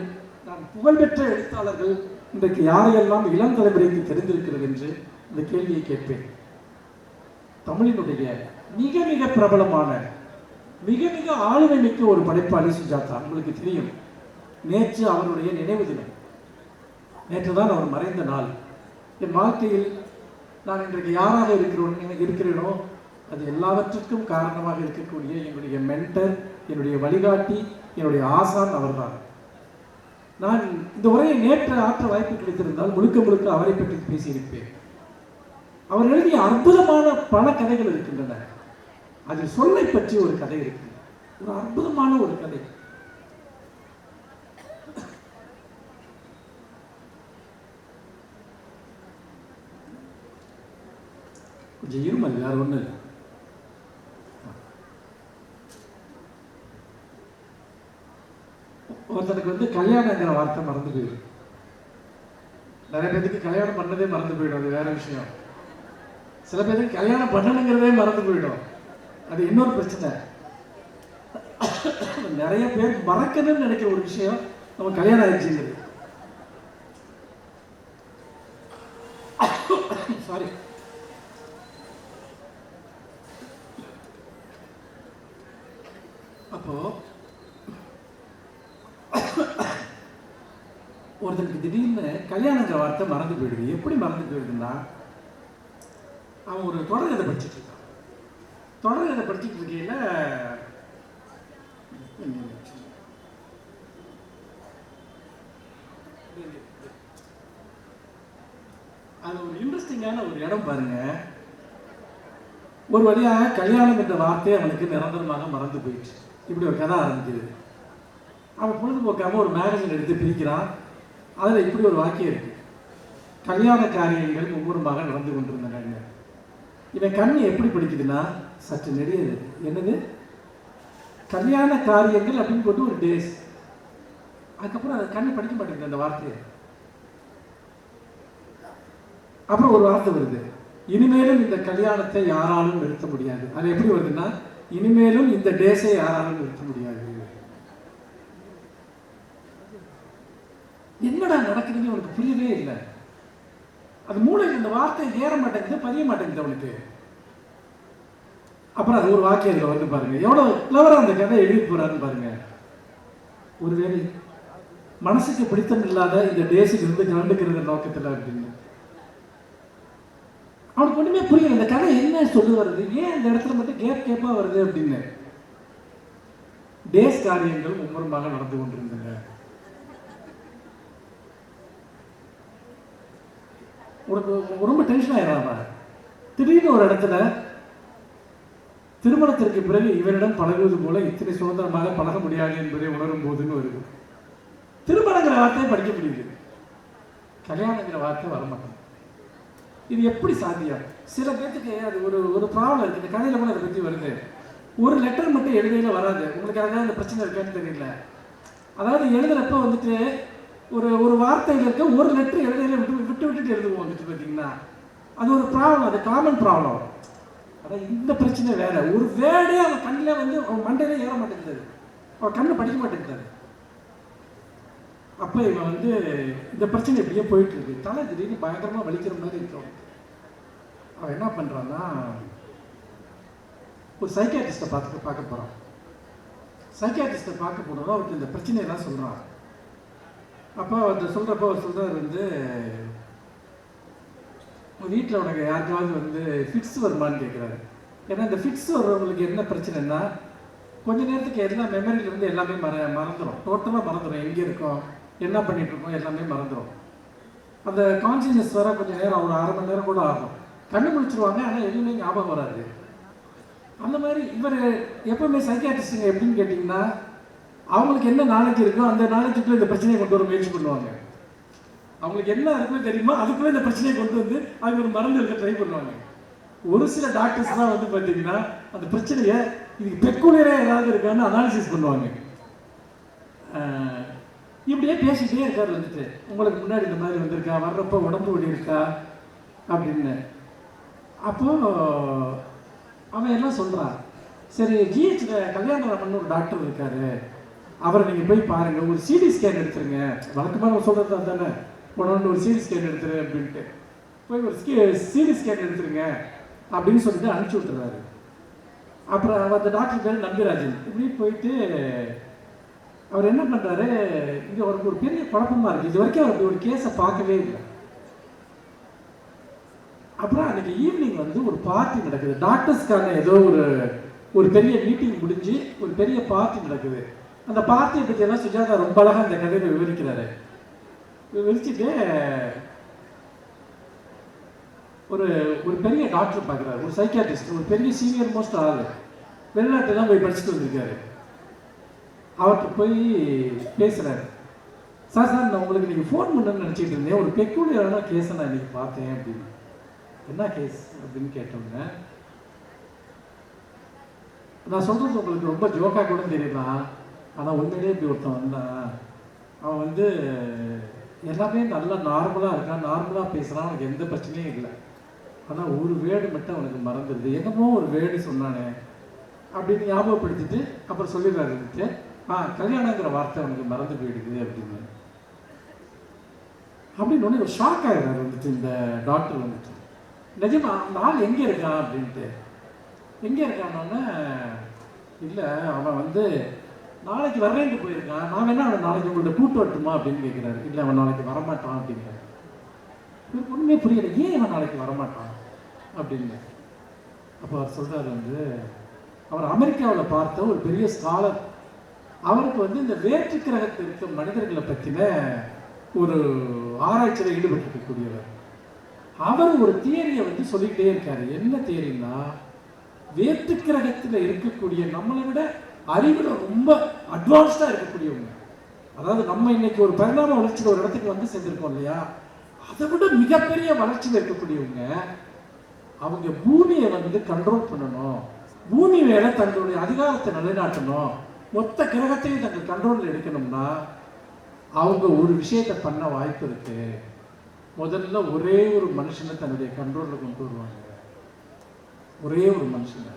நான் புகழ்பெற்ற எழுத்தாளர்கள் இன்றைக்கு யாரையெல்லாம் இளம் தலைமுறைக்கு தெரிந்திருக்கிறது என்று இந்த கேள்வியை கேட்பேன். தமிழினுடைய மிக மிக பிரபலமான, மிக மிக ஆளுமை மிக்க ஒரு படைப்பாளி சுஜாதா. உங்களுக்கு தெரியும், நேற்று அவருடைய நினைவு தினம், நேற்றுதான் அவர் மறைந்த நாள். என் வாழ்க்கையில் நான் இன்றைக்கு யாராக இருக்கிறேனோ அது எல்லாவற்றுக்கும் காரணமாக இருக்கக்கூடிய என்னுடைய மென்டர், என்னுடைய வழிகாட்டி, என்னுடைய ஆசான் அவர்தான். நான் இந்த உரையை நேற்று ஆற்ற வாய்ப்பு கிடைத்திருந்தால் முழுக்க முழுக்க அவரை பற்றி பேசியிருப்பேன். அவர் எழுதிய அற்புதமான பல கதைகள் இருக்கின்றன. அதில் சொல்லை பற்றி ஒரு கதை இருக்கு, ஒரு அற்புதமான ஒரு கதை. கொஞ்சம் இருமல், வேற ஒண்ணு இல்லை. ஒருத்தனுக்கு வந்து கல்யாணங்கிற வார்த்தை மறந்து போயிடும். நிறைய பேருக்கு கல்யாணம் பண்ணதே மறந்து போயிடும், அது வேற விஷயம். சில பேருக்கு கல்யாணம் பண்ணணுங்கிறதே மறந்து போயிடும், அது இன்னொரு பிரச்சனை. நிறைய பேர் மறக்கணும்னு நினைக்கிற ஒரு விஷயம் நம்ம கல்யாணம் ஆயிடுச்சுங்கிறது. சாரி. அப்போ ஒருத்தருக்கு திடீர்னு கல்யாணங்கிற வார்த்தை மறந்து போயிடுது. எப்படி மறந்து போயிடுதுன்னா, அவன் ஒரு தொடர்கதை படிச்சுட்டு இருக்கான். தொடர்கதை படிச்சுட்டு இருக்கையில அது ஒரு இன்ட்ரெஸ்டிங்கான ஒரு இடம் பாருங்க. ஒரு வழியாக கல்யாணம் என்ற வார்த்தை அவனுக்கு நிரந்தரமாக மறந்து போயிடுச்சு. இப்படி ஒரு கதை ஆரம்பிக்குது. அவன் பொழுதுபோக்காம ஒரு மேகசின் எடுத்து பிரிக்கிறான். அதில் இப்படி ஒரு வாக்கியம் இருக்கு: கல்யாண காரியங்கள் மும்முரமாக நடந்து கொண்டிருந்தன. இவன் கண்ணு எப்படி படிக்குதுன்னா சற்று நெடியது. என்னது? கல்யாண காரியங்கள் அப்படின்னு போட்டு ஒரு டேஸ். அதுக்கப்புறம் அதை கண்ணு படிக்க மாட்டேங்குது அந்த வார்த்தையை. அப்புறம் ஒரு வார்த்தை வருது: இனிமேலும் இந்த கல்யாணத்தை யாராலும் நிறுத்த முடியாது. அது எப்படி வருதுன்னா, இனிமேலும் இந்த டேஸை யாராலும் நிறுத்த முடியாது. என்னடா நடக்குதுன்னு அவனுக்கு புரியவே இல்லை. அது மூளைக்கு இந்த வார்த்தை ஏற மாட்டேங்குது, பதிய மாட்டேங்குது அவனுக்கு. அப்புறம் அது ஒரு வாக்கியம் வந்து பாருங்க, எவ்வளவு கிளவரா அந்த கதை எழுதி போறாருன்னு பாருங்க. ஒருவேளை மனசுக்கு பிடித்தம் இல்லாத இந்த டேஸுக்கு இருந்து கலந்துக்கிறது நோக்கத்தில் அப்படின்னு அவனுக்கு ஒண்ணுமே புரியல. இந்த கதை என்ன சொல்லி வருது, ஏன் இந்த இடத்துல மட்டும் கேப்பா வருது அப்படின்னு. டேஸ் காரியங்கள் மும்முரமாக நடந்து கொண்டிருந்தன. உனக்கு ரொம்ப டென்ஷன் ஆயிடாம, திடீர்னு ஒரு இடத்துல திருமணத்திற்கு பிறகு இவரிடம் பழகுவது போல இத்தனை சுதந்திரமாக பழக முடியாது என்பதை உணரும் போதுன்னு வருது. திருமணங்கிற வார்த்தையை படிக்க முடியுது, கல்யாணங்கிற வார்த்தை வரமாட்டேன். இது எப்படி சாத்தியம்? சில பேருக்கு அது ஒரு ப்ராப்ளம் இருக்கு. இந்த கதையில கூட அதை பற்றி வருது. ஒரு லெட்டர் மட்டும் எழுதையில வராது. உங்களுக்கு அதாவது அந்த பிரச்சனை இருக்கான்னு தெரியல. அதாவது எழுதுறப்ப வந்துட்டு ஒரு வார்த்தையில் இருக்க ஒரு லெட்டர் எழுதையில விட்டு எழுதுவோம் வந்துட்டு பார்த்தீங்கன்னா, அது ஒரு ப்ராப்ளம், அது காமன் ப்ராப்ளம். அதான் இந்த பிரச்சனை வேற. ஒரு வேர்டே அவன் கண்ணில் வந்து அவன் மண்டையில ஏற மாட்டேங்குது, அவன் கண்ணை படிக்க மாட்டேங்குது. அப்போ இவன் வந்து இந்த பிரச்சனை எப்படியே போயிட்டு இருக்கு. தலை திடீர்னு பயங்கரமா வலிக்கிற மாதிரி இருக்கும். அவன் என்ன பண்றான்னா, ஒரு சைக்கியாட்ரிஸ்ட்டை பார்க்க போறான். சைக்கியாட்ரிஸ்ட்டை பார்க்க போனதும் அவருக்கு இந்த பிரச்சனையெல்லாம் சொல்றான். அப்போ அவர் சொல்றப்போ அவர் சொல்றாரு வந்து, வீட்டில் உனக்கு யாருக்காவது வந்து ஃபிட்ஸ் வருமானு கேட்குறாரு. ஏன்னா இந்த ஃபிட்ஸ் வர்றவங்களுக்கு என்ன பிரச்சனைன்னா, கொஞ்ச நேரத்துக்கு எல்லா மெமரியிலேருந்து எல்லாமே மறந்துடும், டோட்டலாக மறந்துடும். எங்கே இருக்கோம், என்ன பண்ணிட்டு இருக்கோம், எல்லாமே மறந்துடும். அந்த கான்சியஸ்னஸ் வர கொஞ்சம் நேரம், ஒரு 1/2 மணி நேரம் கூட ஆகும். கண்ணு முடிச்சிருவாங்க, ஆனால் எதுவுமே ஞாபகம் வராது. அந்த மாதிரி இவர் எப்பவுமே சைக்கியாட்ரிஸ்டுங்க எப்படின்னு கேட்டிங்கன்னா, அவங்களுக்கு என்ன நாலேஜ் இருக்கோ அந்த நாலேஜுக்குள்ளே இந்த பிரச்சனையை கொண்டு வர முயற்சி பண்ணுவாங்க. அவங்களுக்கு என்ன இருக்குன்னு தெரியுமோ அதுக்குள்ளே இந்த பிரச்சனையை கொண்டு வந்து அவங்க ஒரு மருந்து இருக்க ட்ரை பண்ணுவாங்க. ஒரு சில டாக்டர்ஸ் தான் வந்து பார்த்தீங்கன்னா அந்த பிரச்சனையை இதுக்கு பெக்குலியராக ஏதாவது இருக்கான்னு அனாலிசிஸ் பண்ணுவாங்க. இப்படியே பேசிகிட்டே இருக்காரு வந்துட்டு, உங்களுக்கு முன்னாடி இந்த மாதிரி வந்திருக்கா, வர்றப்போ உடம்பு வலி இருக்கா அப்படின்னு. அப்போது அவன் எல்லாம் சொல்கிறான். சரி, ஜிஹெச்சில் கல்யாணராமன் ஒரு டாக்டர் இருக்காரு, அவரை நீங்கள் போய் பாருங்கள், ஒரு சிடி ஸ்கேன் எடுத்துருங்க. வழக்கமாக நம்ம சொல்கிறது தானே, உடனே ஒரு சிடி ஸ்கேன் எடுத்துரு அப்படின்ட்டு. போய் ஒரு சிடி ஸ்கேன் எடுத்துருங்க அப்படின்னு சொல்லிட்டு அனுப்பிச்சி விட்டுறாரு. அப்புறம் அந்த டாக்டர் பேர் நம்பிராஜன். இப்படி போயிட்டு அவர் என்ன பண்ணுறாரு, இது அவருக்கு ஒரு பெரிய குழப்பமாக இருக்குது. இது வரைக்கும் அவர் ஒரு கேஸை பார்க்கவே இல்லை. அப்புறம் அன்னைக்கு ஈவினிங் வந்து ஒரு பார்ட்டி நடக்குது. டாக்டர்ஸ்க்கான ஏதோ ஒரு பெரிய மீட்டிங் முடிஞ்சு ஒரு பெரிய பார்ட்டி நடக்குது. அந்த பார்ட்டியை பற்றி எல்லாம் சுஜாதா ரொம்ப அழகாக அந்த கதையை விவரிக்கிறாரு. விவரிச்சுட்டு ஒரு பெரிய டாக்டர் பார்க்குறாரு, ஒரு சைக்கியாட்ரிஸ்ட், ஒரு பெரிய சீனியர் மோஸ்ட் ஆள், வெளிநாட்டுலாம் போய் படிச்சுட்டு வந்திருக்காரு. அவர்கிட்ட போய் பேசுகிறாரு. சார் நான் உங்களுக்கு நீங்கள் ஃபோன் பண்ணணும்னு நினச்சிட்டு இருந்தேன், ஒரு பெக்குலியரான கேஸை நான் இன்னைக்கு பார்த்தேன் அப்படின்னு. என்ன கேஸ் அப்படின்னு கேட்டோங்க. நான் சொல்கிறது உங்களுக்கு ரொம்ப ஜோக்காக கூட தெரியலாம், ஆனால் உண்மையிலே இப்படி ஒருத்தன் வந்தான். அவன் வந்து எல்லாமே நல்லா நார்மலாக இருக்கான், நார்மலாக பேசுகிறான், அவனுக்கு எந்த பிரச்சனையும் இல்லை. ஆனால் ஒரு வேர்டு மட்டும் அவனுக்கு மறந்துடுது, என்னமோ ஒரு வேர்டு சொன்னானே அப்படின்னு ஞாபகப்படுத்திட்டு அப்புறம் சொல்லிடுறாரு, கல்யாணங்கிற வார்த்தை அவனுக்கு மறந்து போயிடுது அப்படின்னு. அப்படின்னு ஒன்று ஒரு ஷாக் ஆகிறாரு வந்துட்டு இந்த டாக்டர் வந்துட்டு. நிஜமா அந்த ஆள் எங்கே இருக்கான் அப்படின்ட்டு. எங்கே இருக்கான்னா, இல்லை அவன் வந்து நாளைக்கு வர்றேன்ட்டு போயிருக்கான், நான் வேணா அவன் நாளைக்கு உங்கள்கிட்ட கூட்டு வரட்டுமா அப்படின்னு கேட்குறாரு. இல்லை அவன் நாளைக்கு வரமாட்டான் அப்படிங்கிறாரு. ஒன்றுமே புரியல, ஏன் அவன் நாளைக்கு வரமாட்டான் அப்படின்னு. அப்போ அவர் சொல்கிறார் வந்து, அவர் அமெரிக்காவில் பார்த்த ஒரு பெரிய ஸ்காலர். அவருக்கு வந்து இந்த வேற்று கிரகத்தில் இருக்க மனிதர்களை பற்றின ஒரு ஆராய்ச்சியில் ஈடுபட்டிருக்கக்கூடியவர். அவர் ஒரு தியரியை வந்து சொல்லிக்கிட்டே இருக்காரு. என்ன தியரின்னா, வேற்று கிரகத்தில் இருக்கக்கூடிய நம்மளை விட அறிவில் ரொம்ப அட்வான்ஸ்டாக இருக்கக்கூடியவங்க, அதாவது நம்ம இன்னைக்கு ஒரு பரிணாம வளர்ச்சியில் ஒரு இடத்துக்கு வந்து சேர்ந்திருக்கோம் இல்லையா, அதை விட மிகப்பெரிய வளர்ச்சியில் இருக்கக்கூடியவங்க, அவங்க பூமியை வந்து கண்ட்ரோல் பண்ணணும், பூமி மேலே தங்களுடைய அதிகாரத்தை நிலைநாட்டணும், மொத்த கிரகத்தையும் தங்கள் கண்ட்ரோலில் எடுக்கணும்னா அவங்க ஒரு விஷயத்தை பண்ண வாய்ப்பு இருக்கு. முதல்ல ஒரே ஒரு மனுஷனை தன்னுடைய கண்ட்ரோலில் கொண்டு வருவாங்க, ஒரே ஒரு மனுஷனை.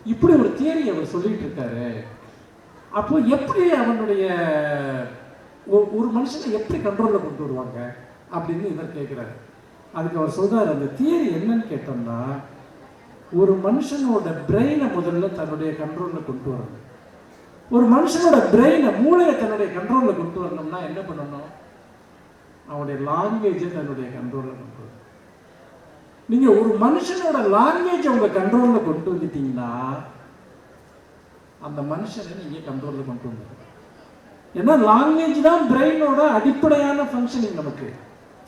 இப்படி ஒரு தியரி அவர் சொல்லிட்டு இருக்காரு. அப்போ எப்படி அவனுடைய ஒரு மனுஷனை எப்படி கண்ட்ரோலில் கொண்டு வருவாங்க அப்படின்னு இவர் கேட்குறாரு. அதுக்கு அவர் சொல்றாரு, அந்த தியரி என்னன்னு கேட்டோம்னா, ஒரு மனுஷனோட பிரெயினை முதல்ல தன்னுடைய கண்ட்ரோலில் கொண்டு வரணும். ஒரு மனுஷனோட பிரெயினை, மூளையை தன்னுடைய கண்ட்ரோலில் கொண்டு வரணும்னா என்ன பண்ணணும்? அவனுடைய லாங்குவேஜை தன்னுடைய கண்ட்ரோலில் கொண்டு வரணும். நீங்க ஒரு மனுஷனோட லாங்குவேஜ் உங்க கண்ட்ரோலில் கொண்டு வந்துட்டீங்கன்னா அந்த மனுஷனை நீங்க கண்ட்ரோலில் கொண்டு வந்துடுங்க. ஏன்னா லாங்குவேஜ் தான் பிரெயினோட அடிப்படையான ஃபங்க்ஷனிங், நமக்கு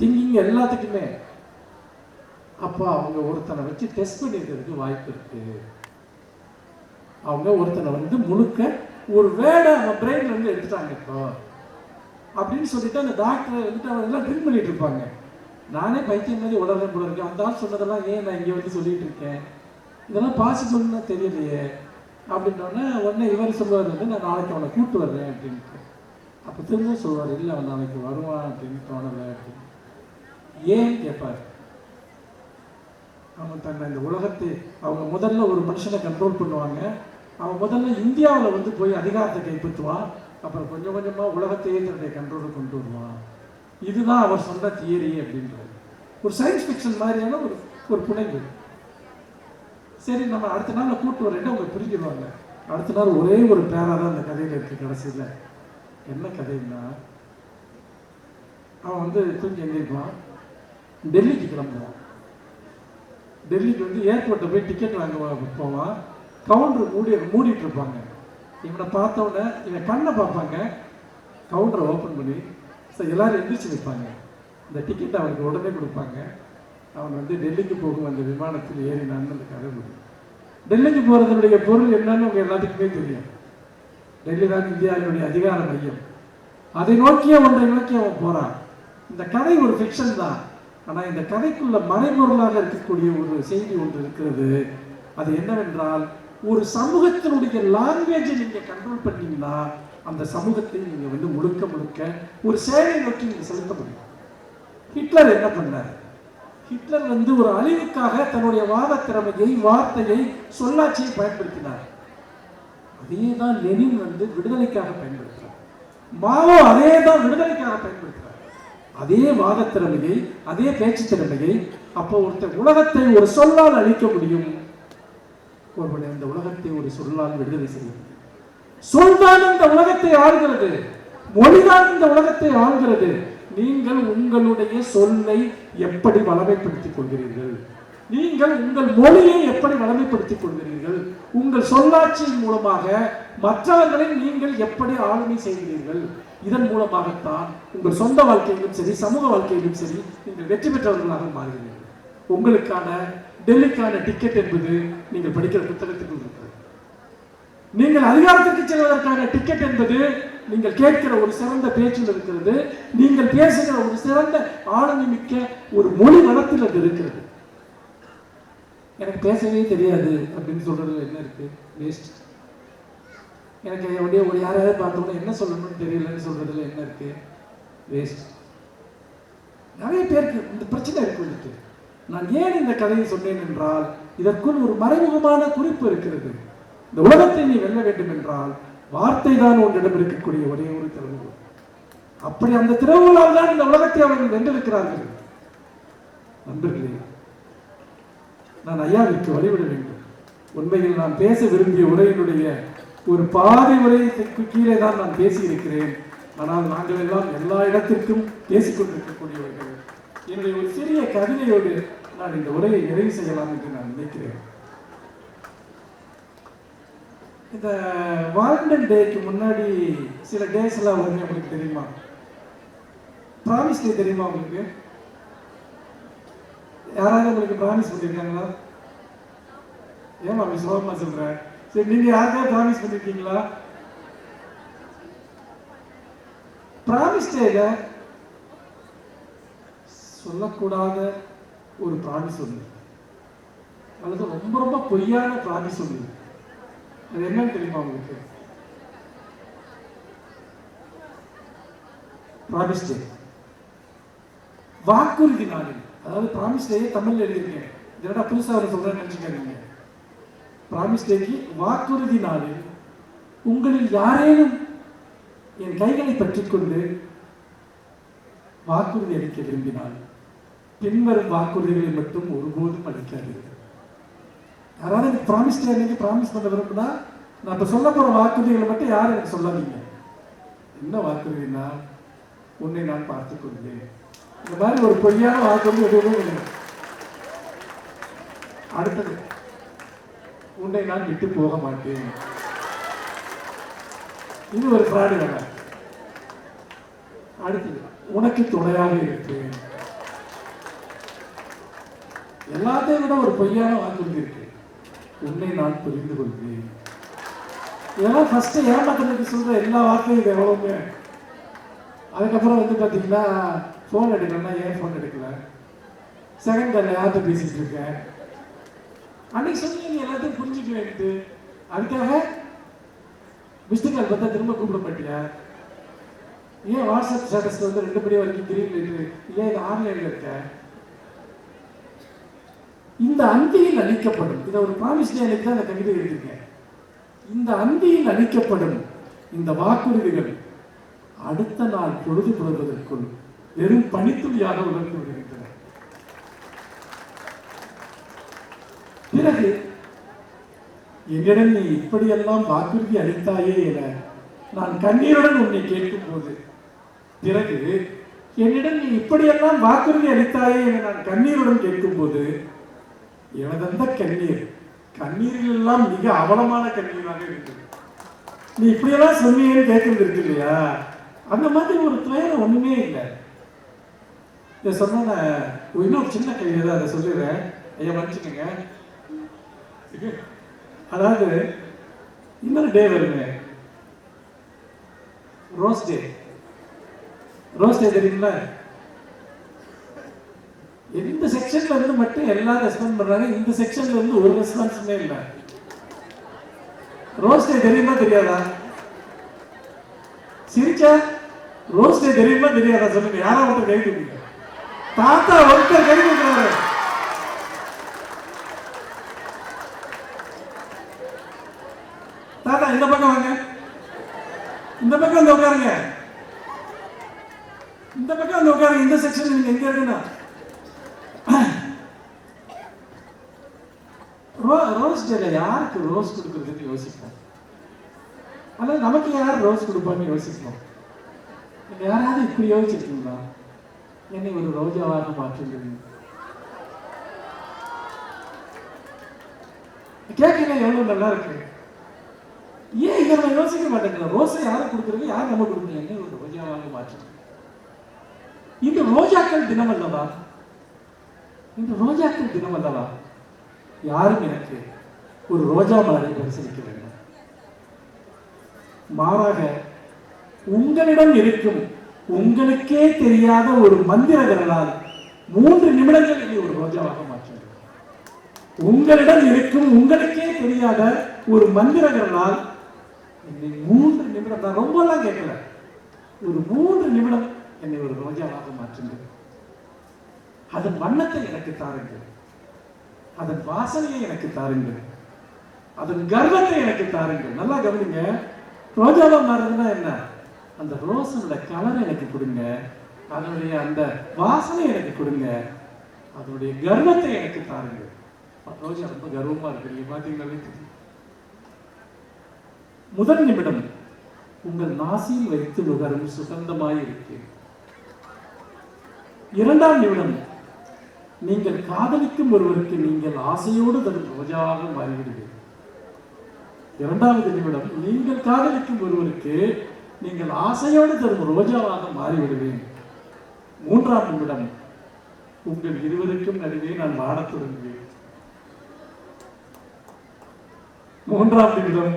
திங்கிங் எல்லாத்துக்குமே. அப்போ அவங்க ஒருத்தனை வச்சு டெஸ்ட் பண்ணிக்கிறதுக்கு வாய்ப்பு இருக்கு. அவங்க ஒருத்தனை வந்து முழுக்க ஒரு வேர்டை அவன் பிரெயின்ல இருந்து எடுத்துட்டாங்க இப்போ அப்படின்னு சொல்லிட்டு அந்த டாக்டர் வந்துட்டு அவங்க எல்லாம் ட்ரீட் பண்ணிட்டு இருப்பாங்க. நானே பைத்தியம் மாதிரி உடனே போல இருக்கேன், அந்த ஆள் சொன்னதெல்லாம் ஏன் நான் இங்கே வந்து சொல்லிட்டு இருக்கேன், இதெல்லாம் பாசிபிள்னு தெரியலையே அப்படின்னோடனே உடனே இவர் சொல்லுவார் வந்து, நான் நாளைக்கு அவனை கூப்பிட்டு வர்றேன் அப்படின்ட்டு. அப்போ திரும்ப சொல்லுவார், இல்லை அவன் நாளைக்கு வருவான் அப்படின்னு தோணலை அப்படின்னு. ஏன் கேட்பார். அவன் தன்னை இந்த உலகத்தை, அவங்க முதல்ல ஒரு மனுஷனை கண்ட்ரோல் பண்ணுவாங்க, அவன் முதல்ல இந்தியாவில் வந்து போய் அதிகாரத்தை கைப்பற்றுவான், அப்புறம் கொஞ்சம் கொஞ்சமாக உலகத்தையே தன்னுடைய கண்ட்ரோலுக்கு கொண்டு வருவான். இதுதான் அவர் சொன்ன தியரி அப்படின்றது. ஒரு சயின்ஸ் ஃபிக்ஷன் மாதிரியான ஒரு புனைவு. சரி, நம்ம அடுத்த நாள் கூப்பிட்டு வரேன்னா அவங்க புரிஞ்சிடுவாங்க. அடுத்த நாள் ஒரே ஒரு பேரா தான் அந்த கதையில் இருக்கு. கடைசியில் என்ன கதைன்னா, அவன் வந்து தூங்கி எழுந்திருப்பான், டெல்லிக்கு கிளம்புவான். டெல்லிக்கு வந்து ஏர்போர்ட்டை போய் டிக்கெட் வாங்க போவான். கவுண்டர் மூடிட்டு இருப்பாங்க. இவனை பார்த்தோன்னே இவன் கண்ணை பார்ப்பாங்க, கவுண்டரை ஓப்பன் பண்ணி எல்லாரும் எந்திரிச்சு நிற்பாங்க. இந்த டிக்கெட் அவனுக்கு உடனே கொடுப்பாங்க. அவன் வந்து டெல்லிக்கு போகும் அந்த விமானத்தில் ஏறினான்னு அந்த கதை முடியும். டெல்லிக்கு போகிறதுனுடைய பொருள் என்னன்னு உங்கள் எல்லாத்துக்குமே தெரியும். டெல்லி தான் இந்தியாவினுடைய அதிகார மையம். அதை நோக்கிய ஒன்றை நோக்கி அவன் போகிறான். இந்த கதை ஒரு ஃபிக்ஷன் தான், ஆனால் இந்த கதைக்குள்ள மறைபொருளாக இருக்கக்கூடிய ஒரு செய்தி ஒன்று இருக்கிறது. அது என்னவென்றால், ஒரு சமூகத்தினுடைய லாங்குவேஜை நீங்கள் கண்ட்ரோல் பண்ணீங்கன்னா அந்த சமூகத்தை நீங்கள் வந்து முழுக்க முழுக்க ஒரு சேவை நோக்கி நீங்கள் செலுத்த முடியும். ஹிட்லர் என்ன பண்ணார்? ஹிட்லர் வந்து ஒரு அழிவுக்காக தன்னுடைய வாத திறமையை, வார்த்தையை, சொல்லாட்சியை பயன்படுத்தினார். அதே தான் லெனின் வந்து விடுதலைக்காக பயன்படுத்தினார். மாவோ அதே தான் விடுதலைக்காக பயன்படுத்தினார். அதே வாத திறமையை, அதே பேச்சு திறமையை. அப்போ ஒருத்தர் உலகத்தை ஒரு சொல்லால் அழிக்க முடியும், ஒருவனை இந்த உலகத்தை ஒரு சொல்லால் விடுதலை செய்ய முடியும். சொல்தான் இந்த உலகத்தை ஆள்கிறது, மொழிதான் இந்த உலகத்தை ஆள்கிறது. நீங்கள் உங்களுடைய சொல்லை எப்படி வளமைப்படுத்திக் கொள்கிறீர்கள், நீங்கள் உங்கள் மொழியை எப்படி வளமைப்படுத்திக் கொள்கிறீர்கள், உங்கள் சொல்லாட்சியின் மூலமாக மற்றவர்களை நீங்கள் எப்படி ஆளுமை செய்கிறீர்கள். இதன் மூலமாகத்தான் உங்கள் சொந்த வாழ்க்கையிலும் சரி சமூக வாழ்க்கையிலும் சரி நீங்கள் வெற்றி பெற்றவர்களாக மாறுகிறீர்கள். உங்களுக்கான டெல்லிக்கான டிக்கெட் என்பது நீங்கள் படிக்கிற புத்தகத்துக்குள் இருக்கிறது. நீங்கள் அதிகாரத்திற்கு செல்வதற்கான டிக்கெட் என்பது நீங்கள் கேட்கிற ஒரு சிறந்த பேச்சில் இருக்கிறது. நீங்கள் பேசுகிற ஒரு சிறந்த ஆளுமை மிக்க ஒரு மொழி வளத்தில் அது இருக்கிறது. எனக்கு பேசவே தெரியாது அப்படின்னு சொல்றதுல என்ன இருக்கு? வேஸ்ட். எனக்கு ஒரு யாராவது பார்த்தோம்னா என்ன சொல்லணும்னு தெரியலன்னு சொல்றதுல என்ன இருக்கு? வேஸ்ட். நிறைய பேருக்கு இந்த பிரச்சனை இருக்கு. நான் ஏன் இந்த கதையை சொன்னேன் என்றால், இதற்குள் ஒரு மறைமுகமான குறிப்பு இருக்கிறது. இந்த உலகத்தை நீ வெல்ல வேண்டும் என்றால் வார்த்தை தான் உன்னிடம் இருக்கக்கூடிய ஒரே ஒரு திறவுகோல். அப்படி அந்த திறவுகோலால் தான் இந்த உலகத்தை அவர்கள் வென்றிருக்கிறார்கள். நண்பர்களே, நான் ஐயாவிற்கு வழிவிட வேண்டும். உண்மையில் நான் பேச விரும்பிய உரையினுடைய ஒரு பாதி உரைக்கு கீழே தான் நான் பேசியிருக்கிறேன். ஆனால் நாங்கள் எல்லாம் எல்லா இடத்திற்கும் பேசிக்கொண்டிருக்கக்கூடியவர்கள். என்னுடைய ஒரு சிறிய கவிதையோடு நான் இந்த உரையை நிறைவு செய்யலாம் என்று நான் நினைக்கிறேன். இந்த வாலண்டைன் டேக்கு முன்னாடி சில டேஸ் எல்லாம் வருங்க. உங்களுக்கு தெரியுமா? ப்ராமிஸ் டே தெரியுமா உங்களுக்கு? யாராவது உங்களுக்கு ப்ராமிஸ் பண்ணிருக்காங்களா? ஏமா அப்படி சோகமா சொல்றேன்? சரி, நீங்க யாருக்காவது ப்ராமிஸ் பண்ணிருக்கீங்களா? ப்ராமிஸ் டேல சொல்லக்கூடாத ஒரு ப்ராமிஸ் ஒன்று, அல்லது ரொம்ப ரொம்ப பொய்யான ப்ராமிஸ் ஒன்று. அது என்னன்னு தெரியுமா உங்களுக்கு? ப்ராமிஸ் டே, வாக்குறுதி நாளில். அதாவது ப்ராமிஸ் டே தமிழ்ல எழுதியிருக்கேன், இதோட புதுசாக அவர் சொல்றேன்னு நினைச்சுக்காதீங்க. ப்ராமிஸ் டேக்கு வாக்குறுதி நாளில் உங்களில் யாரேனும் என் கைகளை பற்றிக் கொண்டு வாக்குறுதி அளிக்க விரும்பினால் பின்வரும் வாக்குறுதிகளை மட்டும் ஒருபோதும் அளிக்காதீர்கள். யாராவது எனக்கு ப்ராமிஸ் டே அன்னைக்கு ப்ராமிஸ் பண்ண விரும்புனா, நான் இப்ப சொல்ல போற வாக்குறுதிகளை மட்டும் யாரும் எனக்கு சொல்லாதீங்க. என்ன வாக்குறுதினா, உன்னை நான் பார்த்துக் கொள்வேன். இந்த மாதிரி ஒரு பொய்யான வாக்குறுதி எதுவுமே இல்லை. அடுத்தது, உன்னை நான் விட்டு போக மாட்டேன். இது ஒரு பிராடு வேலை. அடுத்தது, உனக்கு துணையாக இருப்பேன். எல்லாத்தையும் விட ஒரு பொய்யான வாக்குறுதி இருக்கு, உன்னை நான் புரிந்து கொள்வேன். இதெல்லாம் ஃபர்ஸ்ட் ஏமாத்துறதுக்கு சொல்ற எல்லா வார்த்தையும் இது எவ்வளவுமே. அதுக்கப்புறம் வந்து பாத்தீங்கன்னா, போன் எடுக்கலன்னா ஏன் போன் எடுக்கல, செகண்ட் கார்ல யார்கிட்ட பேசிட்டு இருக்கேன், அன்னைக்கு சொல்லி நீ எல்லாத்தையும் புரிஞ்சுக்க வேண்டியது. அதுக்காக மிஸ்டு கால் பார்த்தா திரும்ப கூப்பிட மாட்டியா? ஏன் வாட்ஸ்அப் ஸ்டேட்டஸ்ல வந்து 2 மணி வரைக்கும் கிரீன் லைட், ஏன் இது ஆன்லைன்ல இருக்க? இந்த அந்தியில் அளிக்கப்படும், இதை ஒரு ப்ராமிஸ் டே அன்னைக்கு தான் அந்த கவிதை எழுதியிருக்கேன். இந்த அந்தியில் அளிக்கப்படும் இந்த வாக்குறுதிகள் அடுத்த நாள் பொழுது புலர்வதற்குள் வெறும் பனித்துளியாக உணர்ந்து விடுகின்றன. பிறகு என்னிடம் நீ இப்படியெல்லாம் வாக்குறுதி அளித்தாயே என நான் கண்ணீருடன் உன்னை கேட்கும் போது, பிறகு என்னிடம் நீ இப்படியெல்லாம் வாக்குறுதி அளித்தாயே என நான் கண்ணீருடன் கேட்கும் போது, எனதந்த கண்ணீர் கண்ணீரில் எல்லாம் மிக அவலமான கண்ணீராக இருந்தது. நீ இப்படியெல்லாம் சொன்னீங்கன்னு கேட்கறது இருக்கு இல்லையா, அந்த மாதிரி ஒரு துயரம் ஒண்ணுமே இல்லை. இதை சொன்ன இன்னொரு சின்ன கவிதை தான், அதை சொல்லிடுறேன், ஐயா மன்னிச்சுக்கங்க. அதாவது இன்னொரு டே வருங்க, ரோஸ் டே. ரோஸ் டே தெரியுங்களா? இந்த செக்ஷன்ல இருந்து மட்டும் எல்லாரும் ரெஸ்பான்ஸ் பண்றாங்க, இந்த செக்ஷன்ல இருந்து ஒரு ரெஸ்பான்ஸுமே இல்லை. ரோஸ் டே தெரியுமா தெரியாதா? சிரிச்சா ரோஸ் டே தெரியுமா தெரியாதா சொல்லுங்க. யாரா ஒருத்தர் கை தூக்குங்க. தாத்தா ஒருத்தர் கை தூக்குறாரு. தாத்தா இந்த பக்கம் வாங்க, இந்த பக்கம் வந்து உட்காருங்க, இந்த பக்கம் வந்து உட்காருங்க. இந்த செக்ஷன் நீங்க எங்க இருக்குன்னா, ரோஸ் டேல யாருக்கு ரோஸ் கொடுக்கறதுன்னு யோசிப்போம். ஆனா நமக்கு யார் ரோஸ் கொடுப்பான்னு யோசிப்போம். யாராவது இப்படி யோசிச்சிருக்கீங்களா? என்னை ஒரு ரோஜாவாக மாற்றுங்கள். கேட்கல எவ்வளவு நல்லா இருக்கு. ஏன் இதை நம்ம யோசிக்க மாட்டேங்கிறோம்? ரோஸை யாரும் கொடுக்குறது, யார் நம்ம கொடுக்கணும்? என்னை ஒரு ரோஜாவாக மாற்றுங்கள். இந்த ரோஜாக்கள் தினம் அல்லவா? இந்த ரோஜாக்கள் தினம் அல்லவா? யாரும் எனக்கு ஒரு ரோஜா மலரை பரிசீலிக்க வேண்டும். மாறாக உங்களிடம் இருக்கும் உங்களுக்கே தெரியாத ஒரு மந்திரங்களால் 3 நிமிடங்கள் என்னை ஒரு ரோஜாவாக மாற்றுங்கள். உங்களிடம் இருக்கும் உங்களுக்கே தெரியாத ஒரு மந்திரங்களால் என்னை 3 நிமிடம், நான் ரொம்ப எல்லாம் கேட்கல, ஒரு 3 நிமிடம் என்னை ஒரு ரோஜாவாக மாற்றுங்கள். அதன் வண்ணத்தை எனக்கு தாருங்கள், அதன் வாசனையை எனக்கு தாருங்கள், அதன் கர்வத்தை எனக்கு தாருங்கள். நல்லா கவனிங்க. ரோஜாவா மாறுறதுன்னா என்ன? அந்த ரோஸோட கலரை எனக்கு கொடுங்க, அதனுடைய அந்த வாசனை எனக்கு கொடுங்க, அதனுடைய கர்வத்தை எனக்கு தாருங்கள். ரோஜா ரொம்ப கர்வமா இருக்கு, பாத்தீங்கன்னா. முதல் நிமிடம் உங்கள் நாசியில் வைத்து நுகரும் சுகந்தமாய் இருக்கு. 2ஆம் நிமிடம் நீங்கள் காதலிக்கும் ஒருவருக்கு நீங்கள் ஆசையோடு தரும் ரோஜாவாக மாறிவிடுவீர்கள். 2வது நிமிடம் நீங்கள் காதலிக்கும் ஒருவருக்கு நீங்கள் ஆசையோடு தரும் ரோஜாவாக மாறிவிடுவேன். 3ஆம் நிமிடம் உங்கள் இருவருக்கும் நடுவே நான் வாடத் தொடங்குவேன். 3ஆம் நிமிடம்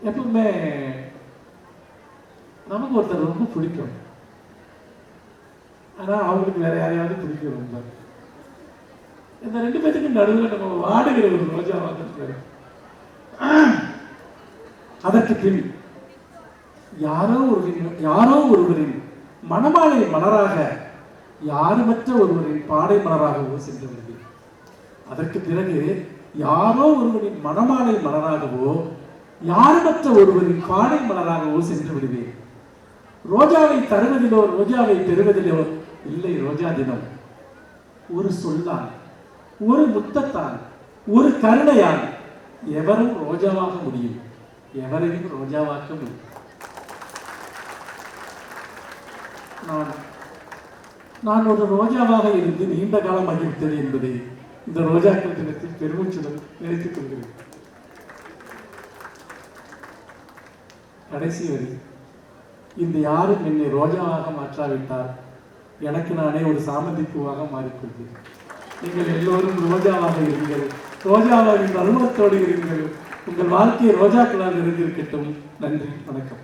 எப்பவுமே நமக்கு ஒருத்தர் ரொம்ப பிடிக்கும், ஆனா அவங்களுக்கு வேற யாரையாவது பிடிக்கும் ரொம்ப. இந்த 2 பேருக்கு நடுவில் நம்ம வாடுகிற ஒரு ரோஜாவாக இருக்காரு. அதற்கு பின் யாரோ ஒருவரின் மணமாலை மலராக, யாருமற்ற ஒருவரின் பாடை மலராகவோ சென்று விடுவேன். அதற்கு பிறகு யாரோ ஒருவரின் மணமாலை மலராகவோ யாருமற்ற ஒருவரின் பாடை மலராகவோ சென்று விடுவேன். ரோஜாவை தருவதிலோ ரோஜாவை பெறுவதிலோ இல்லை ரோஜா தினம். ஒரு சொல்லால், ஒரு முத்தத்தால், ஒரு கருணையால் எவரும் ரோஜாவாக முடியும், எவரையும் ரோஜாவாக்க முடியும். நான் ஒரு ரோஜாவாக இருந்து நீண்ட காலம் ஆகிவிட்டது என்பதை இந்த ரோஜாக்கள் தினத்தில் பெருமூச்சுடன் நினைத்துக் கொள்கிறேன். கடைசி வரி, இந்த யாரும் என்னை ரோஜாவாக மாற்றாவிட்டால் எனக்கு நானே ஒரு சாமந்தி பூவாக மாறிக்கொள்கிறேன். நீங்கள் எல்லோரும் ரோஜாவாக இருங்கள், ரோஜாவாக நறுமணத்தோடு இருங்கள். உங்கள் வாழ்க்கை ரோஜாக்களால் இருந்திருக்கட்டும். நன்றி, வணக்கம்.